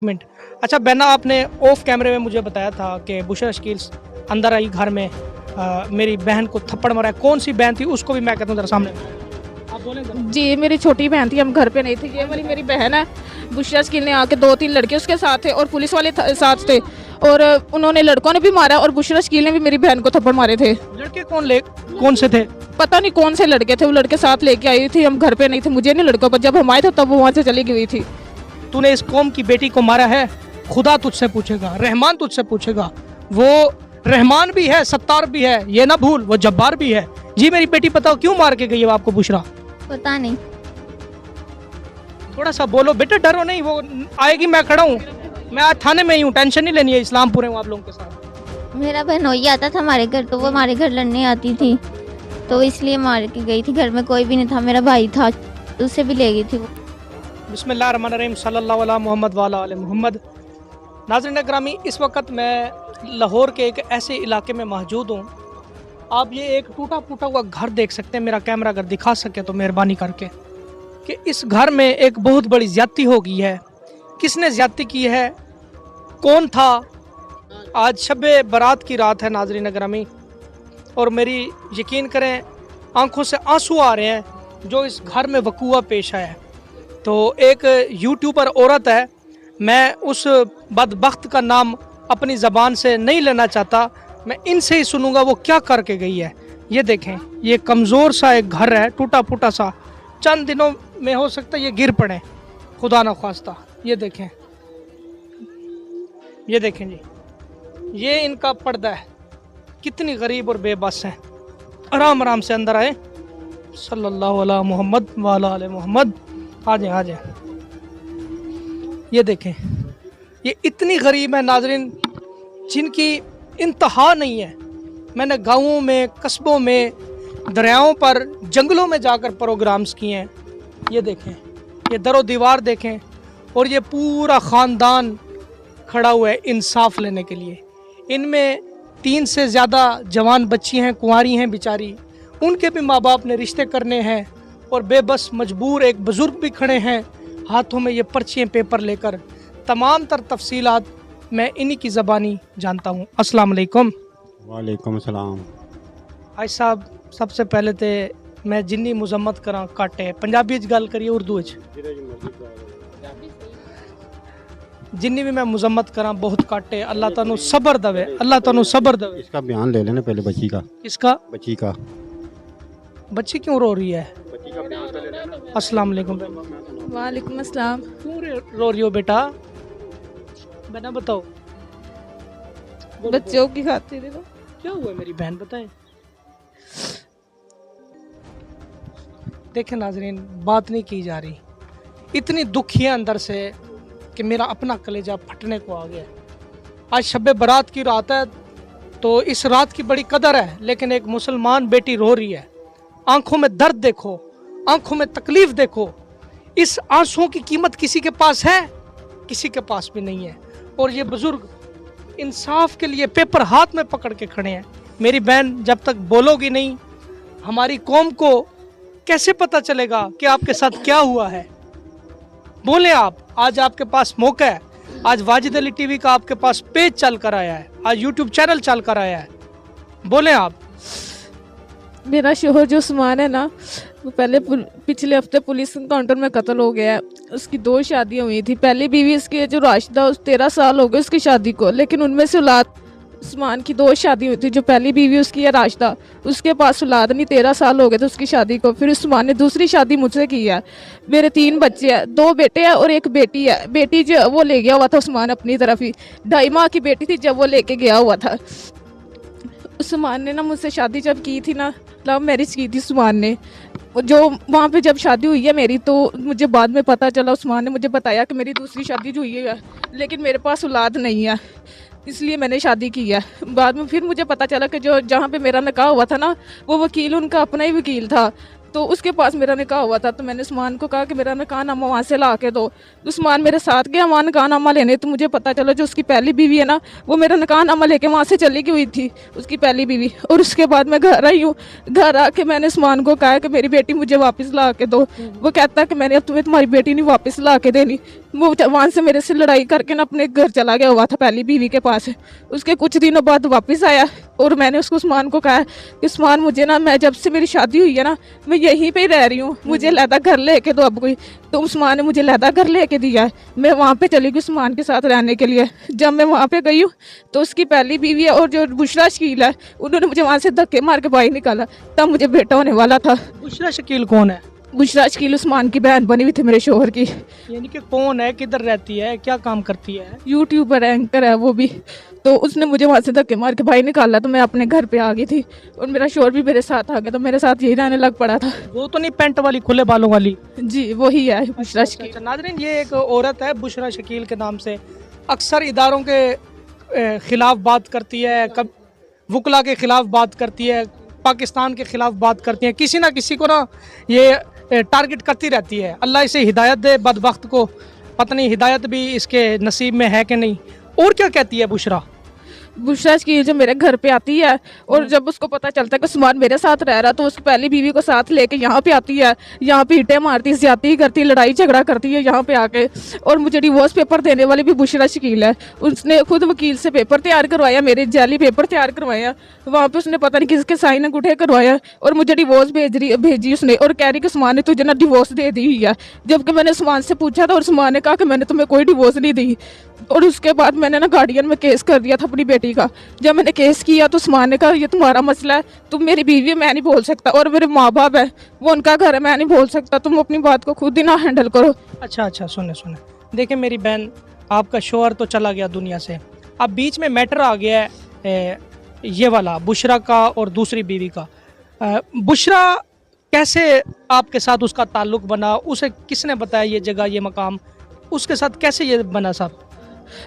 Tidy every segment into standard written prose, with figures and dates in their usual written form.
Minute. अच्छा बहना, आपने ऑफ कैमरे में मुझे बताया था कि बुशरा शकील अंदर आई घर में, मेरी बहन को थप्पड़ मारा। कौन सी बहन थी, उसको भी मैं कहता हूँ जरा सामने आप बोलें जरा। जी, मेरी छोटी बहन थी, हम घर पे नहीं थे। ये वाली मेरी बहन है। बुशरा शकील ने आके 2-3 लड़के उसके साथ थे और पुलिस वाले साथ थे और उन्होंने लड़कों ने भी मारा और बुशरा शकील ने भी मेरी बहन को थप्पड़ मारे थे। लड़के कौन से थे? पता नहीं कौन से लड़के थे, वो लड़के साथ लेके आई थी, हम घर पे नहीं थे। मुझे नहीं लड़कों पर, जब हम आए थे तब वो वहाँ से चली गई थी। तूने इस कौम की बेटी को मारा है, खुदा तुझसे पूछेगा, रहमान तुझसे पूछेगा। वो रहमान भी है, सत्तार भी है, ये ना भूल, वो जब्बार भी है। जी मेरी बेटी, बताओ क्यों मार के गई है आपको बुशरा? पता नहीं। थोड़ा सा बोलो बेटा, डरो नहीं, वो आएगी, मैं खड़ा हूँ, मैं आज थाने में ही हूँ, टेंशन नहीं लेनी है। इस्लामपुरे हूँ आप लोगों के साथ। मेरा बहनोई आता था हमारे घर, तो वो हमारे घर लड़ने आती थी, तो इसलिए मार के गई थी। घर में कोई भी नहीं था, मेरा भाई था, तो उसे भी ले गई थी वो। बिस्मिल्लाहिर्रहमानिर्रहीम, सल्लल्लाहु अला मोहम्मद वाला आले मोहम्मद। नाज़रीन ग्रामी, इस वक्त मैं लाहौर के एक ऐसे इलाके में मौजूद हूँ। आप ये एक टूटा फूटा हुआ घर देख सकते हैं। मेरा कैमरा अगर दिखा सके तो मेहरबानी करके, कि इस घर में एक बहुत बड़ी ज़्यादती हो गई है। किसने ज़्यादती की है, कौन था? आज शब-ए बारात की रात है नाज़रीन ग्रामी, और मेरी यकीन करें आंखों से आंसू आ रहे हैं जो इस घर में वकूआ पेश आया है। तो एक यूट्यूबर औरत है, मैं उस बदबख्त का नाम अपनी ज़बान से नहीं लेना चाहता, मैं इनसे ही सुनूंगा वो क्या करके गई है। ये देखें, ये कमज़ोर सा एक घर है, टूटा फूटा सा, चंद दिनों में हो सकता है ये गिर पड़े, खुदा न ख्वास्ता। ये देखें, ये देखें जी, ये इनका पर्दा है। कितनी गरीब और बेबस हैं। आराम आराम से अंदर आए। सल्लल्लाहु अलैहि मोहम्मद वाला आले मोहम्मद। आ जाए, आ जाए। ये देखें, ये इतनी गरीब है नाजरीन, जिनकी इंतहा नहीं है। मैंने गाँवों में, कस्बों में, दरियाओं पर, जंगलों में जाकर प्रोग्राम्स किए हैं। ये देखें, ये दरो दीवार देखें, और ये पूरा ख़ानदान खड़ा हुआ है इंसाफ लेने के लिए। इनमें 3 से ज़्यादा जवान बच्ची हैं, कुंवारी हैं बेचारी, उनके भी माँ बाप ने रिश्ते करने हैं, और बेबस मजबूर एक बुज़ुर्ग भी खड़े हैं हाथों में ये पर्चियाँ पेपर लेकर। तमाम तर तफसीलात मैं इन्हीं की ज़बानी जानता हूँ। अस्सलाम वालेकुम। वालेकुम सलाम। भाई साहब, सबसे पहले तो मैं जिन्नी मुजम्मत करा काटे, पंजाबी गल करिए उर्दू जिन्नी भी मैं मुजम्मत करा बहुत काटे। अल्लाह तानू सबर दवे, अल्लाह तानू सबर दवे। इसका बयान ले लेना पहले बच्ची का। इसका बच्ची का बच्ची क्यों रो रही है? बच्ची का बयान ले लेना। अस्सलाम वालेकुम। वालेकुम अस्सलाम। क्यों रो रही हो बेटा? बेटा बताओ। बच्चों की खातिर है। क्या हुआ मेरी बहन, बताएं। देखें नाजरीन, बात नहीं की जा रही, इतनी दुखी है अंदर से कि मेरा अपना कलेजा फटने को आ गया। आज शब बारात की रात है, तो इस रात की बड़ी कदर है, लेकिन एक मुसलमान बेटी रो रही है। आंखों में दर्द देखो, आंखों में तकलीफ देखो। इस आंसुओं की कीमत किसी के पास है? किसी के पास भी नहीं है। और ये बुजुर्ग इंसाफ के लिए पेपर हाथ में पकड़ के खड़े हैं। मेरी बहन, जब तक बोलोगी नहीं, हमारी कौम को कैसे पता चलेगा कि आपके साथ क्या हुआ है? बोले आप, आज आपके पास मौका है। आज वाजिद अली टीवी का आपके पास पेज चल कर आया है, आज यूट्यूब चैनल चल कर आया है। बोले आप। मेरा शोहर जो उस्मान है ना, वो पहले पिछले हफ्ते पुलिस एनकाउंटर में कत्ल हो गया है। उसकी 2 शादियां हुई थी। पहली बीवी इसकी जो राशिदा, 13 साल हो गए उसकी शादी को, लेकिन उनमें से औलाद, उस्मान की 2 शादी हुई थी। जो पहली बीवी उसकी है राशिदा, उसके पास औलाद नहीं, 13 साल हो गए थे उसकी शादी को। फिर उस्मान ने दूसरी शादी मुझसे की है। मेरे 3 बच्चे हैं, 2 बेटे हैं और 1 बेटी है। बेटी जो वो ले गया हुआ था उस्मान अपनी तरफ ही, 2.5 माह की बेटी थी जब वो लेके गया हुआ था। उस्मान ने ना मुझसे शादी जब की थी ना, लव मैरिज की थी उस्मान ने। जो वहाँ पे जब शादी हुई है मेरी, तो मुझे बाद में पता चला, उस्मान ने मुझे बताया कि मेरी दूसरी शादी जो हुई है, लेकिन मेरे पास औलाद नहीं है, इसलिए मैंने शादी की है। बाद में फिर मुझे पता चला कि जो जहाँ पे मेरा निकाह हुआ था ना, वो वकील उनका अपना ही वकील था, तो उसके पास मेरा निकाह हुआ था। तो मैंने उस्मान को कहा कि मेरा निकाहनामा वहाँ से ला के दो। उस्मान मेरे साथ गया वहाँ निकाहनामा लेने। तो मुझे पता चला जो उसकी पहली बीवी है ना, वो मेरा निकाहनामा लेके वहाँ से चली गई हुई थी, उसकी पहली बीवी। और उसके बाद मैं घर आई हूँ। घर आके मैंने उस्मान को कहा कि मेरी बेटी मुझे वापस ला के दो। वो कहता है कि मैंने अब तुम्हें तुम्हारी बेटी नहीं वापस ला के देनी। वो वहाँ से मेरे से लड़ाई करके ना अपने घर चला गया हुआ था पहली बीवी के पास। उसके कुछ दिनों बाद वापस आया और मैंने उसको उस्मान को कहा कि उस्मान मुझे ना, मैं जब से मेरी शादी हुई है ना, मैं यहीं पे ही रह रही हूँ, मुझे लहदा घर लेके दो अब कोई। तो उस्मान ने मुझे लहदा घर लेके दिया है। मैं वहाँ पे चली गई उस्मान के साथ रहने के लिए। जब मैं वहाँ पे गई हूँ तो उसकी पहली बीवी है और जो बुशरा शकील है, उन्होंने मुझे वहाँ से धक्के मार के बाहर निकाला। तब मुझे बेटा होने वाला था। बुशरा शकील कौन है? बुशरा शकील उस्मान की बहन बनी हुई थी मेरे शोहर की। यानी कि कौन है, किधर रहती है, क्या काम करती है? यूट्यूबर एंकर है वो भी। तो उसने मुझे वहाँ से धक्के मार के बाहर निकाला। तो मैं अपने घर पे आ गई थी और मेरा शोहर भी मेरे साथ आ गया। तो मेरे साथ यही रहने लग पड़ा था। वो तो नहीं पेंट वाली, खुले बालों वाली? जी वही है बुशरा शकील। अच्छा नाज़रीन, ये एक औरत है बुशरा शकील के नाम से, अक्सर इदारों के खिलाफ बात करती है, कब वकला के खिलाफ बात करती है, पाकिस्तान के खिलाफ बात करती है, किसी ना किसी को ना ये टारगेट करती रहती है। अल्लाह इसे हिदायत दे बदबख्त को, पता नहीं हिदायत भी इसके नसीब में है कि नहीं। और क्या कहती है बुशरा? बुशरा शकील जो मेरे घर पे आती है और जब उसको पता चलता है कि उस्मान मेरे साथ रह रहा, तो उसकी पहली बीवी को साथ लेके यहाँ पे आती है। यहाँ पे ईंटें मारती, ज्यादती करती, लड़ाई झगड़ा करती है यहाँ पे आके। और मुझे डिवोर्स पेपर देने वाली भी बुशरा शकील है। उसने खुद वकील से पेपर तैयार करवाया, मेरे जाली पेपर तैयार करवाया। वहाँ पे उसने पता नहीं किसके साइन अंगूठे करवाया और मुझे डिवोर्स भेजी उसने। और कह रही कि उस्मान ने तुझे ना डिवोर्स दे दी हुई है। जबकि मैंने उस्मान से पूछा था और उस्मान ने कहा कि मैंने तुम्हें कोई डिवोर्स नहीं दी। और उसके बाद मैंने ना गार्डियन में केस कर दिया था अपनी बेटी का। जब मैंने केस किया तो उस्मान ने कहा ये तुम्हारा मसला है, तुम मेरी बीवी है, मैं नहीं बोल सकता। और मेरे माँ बाप है, वो उनका घर है, मैं नहीं बोल सकता, तुम अपनी बात को खुद ही ना हैंडल करो। अच्छा, सुने देखिए मेरी बहन, आपका शोहर तो चला गया दुनिया से, अब बीच में मैटर आ गया है ये वाला बुशरा का और दूसरी बीवी का। बुशरा कैसे आपके साथ उसका ताल्लुक बना, उसे किसने बताया ये जगह, ये मकाम, उसके साथ कैसे ये बना साहब?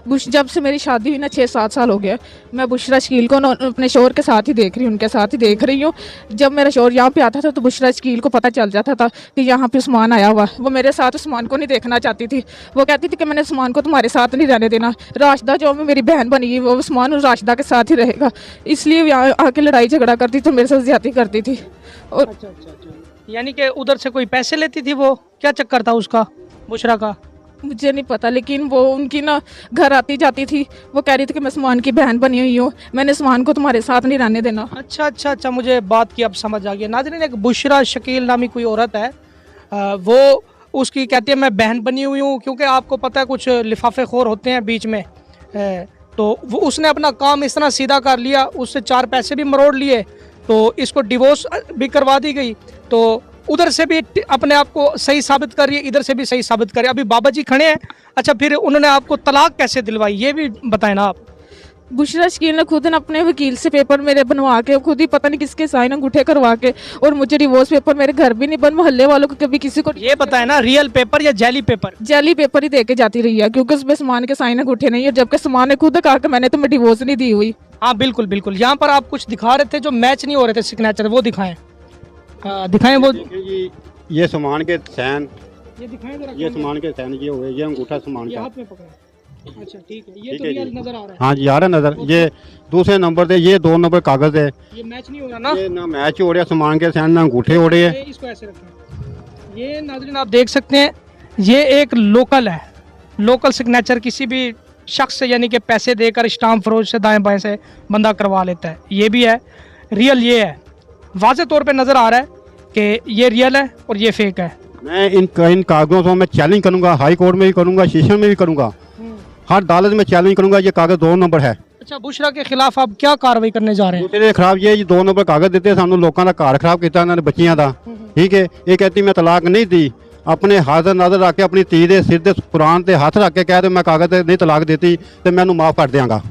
जब से मेरी शादी हुई ना 6-7 साल हो गया, मैं बुशरा शकील को ना अपने शोहर के साथ ही देख रही हूँ, उनके साथ ही देख रही हूँ। जब मेरा शोहर यहाँ पे आता था तो बुशरा शकील को पता चल जाता था कि यहाँ पे उस्मान आया हुआ। वो मेरे साथ उस्मान को नहीं देखना चाहती थी। वो कहती थी कि मैंने उस्मान को तुम्हारे साथ नहीं रहने देना। राशिदा जो मेरी बहन बनी वो उस्मान और राशिदा के साथ ही रहेगा, इसलिए यहाँ आके लड़ाई झगड़ा करती थी, मेरे साथ ज्यादती करती थी। और अच्छा, यानी कि उधर से कोई पैसे लेती थी? वो क्या चक्कर था उसका, बुशरा का? मुझे नहीं पता, लेकिन वो उनकी ना घर आती जाती थी। वो कह रही थी कि मैं उस्मान की बहन बनी हुई हूँ, मैंने उस्मान को तुम्हारे साथ नहीं रहने देना। अच्छा, मुझे बात की अब समझ आ गई। नाज़रीन, एक बुशरा शकील नामी कोई औरत है, वो उसकी कहती है मैं बहन बनी हुई हूँ, क्योंकि आपको पता है कुछ लिफाफे खोर होते हैं बीच में, तो वो उसने अपना काम इस तरह सीधा कर लिया, उससे 4 पैसे भी मरोड़ लिए, तो इसको डिवोर्स भी करवा दी गई। तो उधर से भी अपने आप को सही साबित कर रही है, इधर से भी सही साबित कर रही है। अभी बाबा जी खड़े हैं। अच्छा, फिर उन्होंने आपको तलाक कैसे दिलवाई, ये भी बताएं ना आप। बुशरा शकील ने खुद अपने वकील से पेपर मेरे बनवा के, खुद ही पता नहीं किसके साइन अंगूठे करवा के, और मुझे डिवोर्स पेपर मेरे घर भी नहीं बन, मोहल्ले वालों को कभी किसी को ये बताएं ना, रियल पेपर या जैली पेपर? जैली पेपर ही दे के जाती रही है, क्योंकि उसमें उस्मान के साइन अंगूठे नहीं है। जबकि उस्मान ने खुद कहा कि मैंने तुम्हें डिवोर्स नहीं दी हुई। हाँ बिल्कुल, यहाँ पर आप कुछ दिखा रहे थे जो मैच नहीं हो रहे थे सिग्नेचर, वो दिखाएं, दिखाएं वो। ये सामान के सैन, ये दिखाएं जरा, ये सामान के सैन ये हुए, ये अंगूठा सामान ये का। हाथ में पकड़ा। अच्छा ठीक है, ये ठीक तो है रियल जी। नजर आ रहा है। हाँ जी, आ रहा है नजर। ये दूसरे नंबर पे ये 2 नंबर कागज है, ये मैच नहीं हो रहा ना, ये ना मैच हो रहा सामान के सैन, ना अंगूठे हो रहे हैं। इसको ऐसे रखें। ये नाज़रीन आप देख सकते हैं, ये एक लोकल है, लोकल सिग्नेचर किसी भी शख्स से, यानी कि पैसे देकर स्टाम्प फरोज से दाएं बाएं से बंदा करवा लेता है। ये भी है, रियल ये है, वाज़े तौर पे नज़र आ रहा है कि ये रियल है और ये फेक है। मैं इन कागजों को मैं चैलेंज करूंगा, हाई कोर्ट में भी करूंगा, सेशन में भी करूंगा, हर अदालत में चैलेंज करूंगा। ये कागज 2 नंबर है। अच्छा, बुशरा के खिलाफ आप क्या कार्रवाई करने जा रहे हैं? दूसरे खराब ये 2 नंबर कागज देते सानू, लोगों का घर खराब किया इन्होंने, बच्चियां का। ठीक है, ये कहती मैं तलाक नहीं दी, अपने हाथ नजर रख के अपनी धी के सिर के कुरान से हथ रख के कह दे मैं कागज नहीं तलाक देती तो मैं माफ कर देंगा।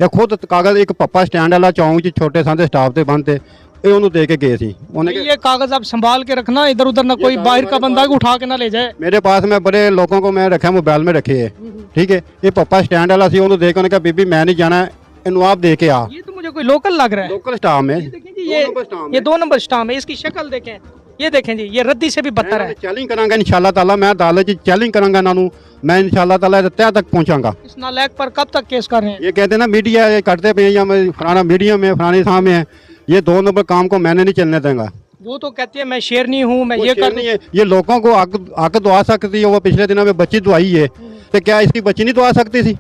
ये खुद कागज एक पप्पा स्टैंड वाला चौंक च छोटे सारे स्टाफ से बंद थे, ये उन्होंने दे के गए सी। ये कागज आप संभाल के रखना, इधर उधर ना कोई बाहर का बंदा उठा के ना ले जाए। मेरे पास में बड़े लोगों को मैं रखा, मोबाइल में रखे है। ठीक है, ये पप्पा स्टैंड वाला सी, उन्होंने देख के कहा बीबी मैं नहीं जाना, इन्हों आप दे के आ। ये तो मुझे कोई लोकल लग रहा है। लोकल स्टाफ में ये 2 नंबर स्टाम्प है, इसकी शक्ल देखें, ये देखें जी, ये रद्दी से भी बदतर है। ਚੈलेंज ਕਰਾਂਗਾ इंशाल्लाह ताला, मैं अदालत 'ਚ ਚੈलेंज ਕਰਾਂਗਾ ਇਹਨਾਂ ਨੂੰ, मैं इंशाल्लाह ताला तय तक पहुंचाऊंगा। इस नालायक पर कब तक केस कर रहे हैं? ये कहते हैं ना मीडिया ये करते पे या मैं फलाना मीडिया में फलाने साहब में है, ये 2 नंबर काम को मैंने नहीं चलने देंगे। वो तो कहती है मैं शेरनी हूँ, मैं वो ये शेर कर नहीं है, ये लोगों को हक दुआ सकती है। वो पिछले दिनों में बच्ची दुआई है, तो क्या इसकी बच्ची नहीं दुआ सकती थी?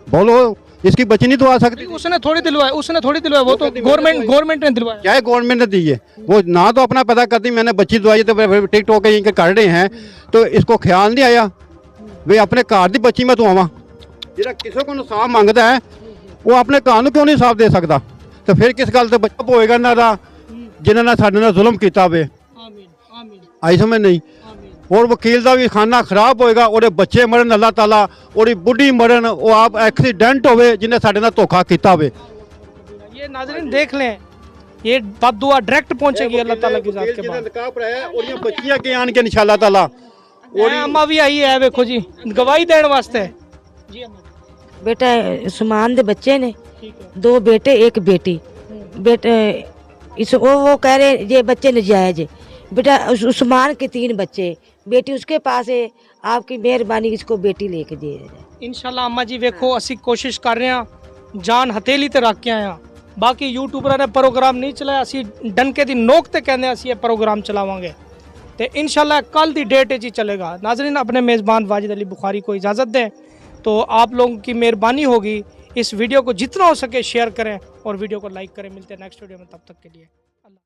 बोलो, इसकी बच्ची नहीं दुआ सकती? उसने थोड़ी दिलवाया, उसने थोड़ी दिलवाया, वो तो गवर्नमेंट ने दिलवाया। क्या है गवर्नमेंट ने दी है? वो ना तो अपना पता करती मैंने बच्ची दुआई, तो फिर टिकटॉक के इनके कर रहे हैं, तो इसको ख्याल नहीं आया वे अपने घर की बच्ची में तू आवा। ਜਿਹੜਾ ਕਿਸੇ ਕੋਲ ਇਨਸਾਫ ਮੰਗਦਾ ਹੈ ਉਹ ਆਪਣੇ ਘਰ ਨੂੰ ਕਿਉਂ ਨਹੀਂ ਇਨਸਾਫ ਦੇ ਸਕਦਾ? ਤੇ ਫਿਰ ਕਿਸ ਗੱਲ ਤੇ ਬੱਚਾ ਹੋਏਗਾ ਇਹਨਾਂ ਦਾ ਜਿਨ੍ਹਾਂ ਨੇ ਸਾਡੇ ਨਾਲ ਜ਼ੁਲਮ ਕੀਤਾ ਹੋਵੇ? आमीन आमीन ਆਈ ਸਮਝ ਨਹੀਂ। आमीन। और वकील का भी खाना खराब होएगा, और बच्चे मरन अल्लाह ताला, और बुढ़ी मरन, वो आप एक्सीडेंट होवे जिन्हें साडे नाल धोखा कीता होवे। ये नाज़रीन देख लें, ये बददुआ डायरेक्ट पहुंचेगी अल्लाह ताला की ज़ात के बाद। निकाह पढ़ाया और ये बच्चियां के आन के इंशाल्लाह ताला और अम्मा भी आई है, देखो जी, गवाही देने वास्ते। जी अम्मा बेटा सुमान दे बच्चे ने, ठीक है। 2 बेटे 1 बेटी। बेटे इस वो कह रहे ये बच्चे नजायज है। बेटा उस्मान के 3 बच्चे, बेटी उसके पास है, आपकी मेहरबानी इसको बेटी लेके दे जाए। इंशाल्लाह अम्मा जी वेखो असी कोशिश कर रहे हैं, जान हथेली ते रख के आए हैं। बाकी यूट्यूबर ने प्रोग्राम नहीं चलाया, असी डनके दी नोक ते कहने असी ये प्रोग्राम चलावांगे ते इंशाल्लाह कल दी डेट ही चलेगा। नाज़रीन अपने मेज़बान वाजिद अली बुखारी को इजाज़त दें, तो आप लोगों की मेहरबानी होगी, इस वीडियो को जितना हो सके शेयर करें और वीडियो को लाइक करें। मिलते हैं नेक्स्ट वीडियो में, तब तक के लिए।